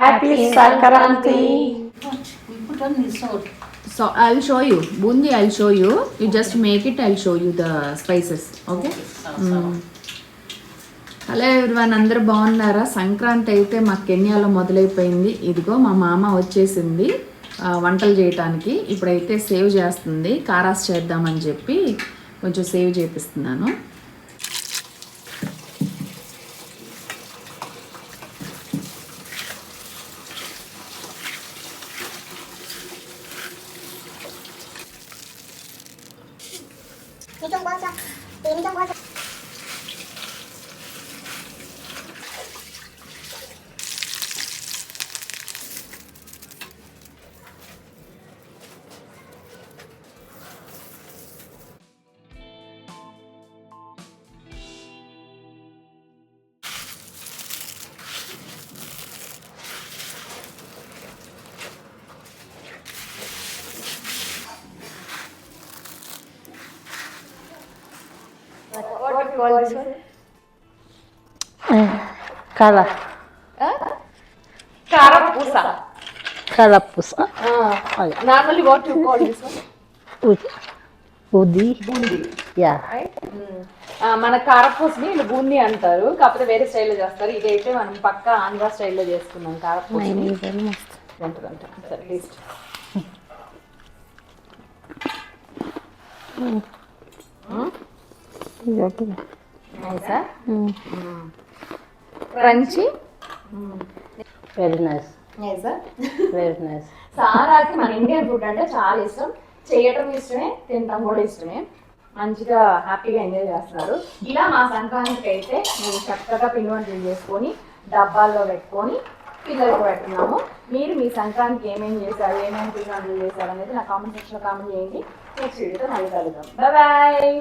Happy Sankaranti. We put on the salt. So I'll show you. Bundi I'll show you. You just make it, I'll show you the spices. Okay? Hello everyone, అందరూ బాగున్నారా? సంక్రాంతి అయితే మా కెన్యాలో మొదలైపోయింది. ఇదిగో మా మామ వచ్చేసింది వంటలు చేయటానికి. ఇప్పుడైతే సేవ్ చేస్తుంది, కారాస్ చేద్దామని చెప్పి కొంచెం save చేపిస్తున్నాను. What you call this one? Kara. Karapusa. Karapusa. Normally what you call this one? Bundi. Bundi. Yeah. Right? మన కారపూసని వీళ్ళు బూందీ అంటారు, కాకపోతే వేరే స్టైల్లో చేస్తారు. ఇదైతే మనం పక్క ఆంధ్ర స్టైల్లో చేసుకున్నాం కారపూసని. అట్లీస్ట్ నైసా, క్రంచీ, వెరీ నైస్, నైసా, వెరీ నైస్. సారాకి మన ఇండియన్ ఫుడ్ అంటే చాలా ఇష్టం, చేయటం ఇష్టమే, తినటం కూడా ఇష్టమే. మంచిగా హ్యాపీగా ఎంజాయ్ చేస్తున్నారు. ఇలా మా సంక్రాంతికి అయితే మేము చక్కగా పిండి వంటలు చేసుకొని డబ్బాల్లో పెట్టుకొని పిల్లలకు పెడుతున్నాము. మీరు మీ సంక్రాంతికి ఏమేమి చేశారు, ఏమేమి పిండి వంటలు చేశారు అనేది నా కామెంట్ సెక్షన్లో కామెంట్ చేయండి. నెక్స్ట్ వీడియోతో మళ్ళీ కలుద్దాం. Bye bye.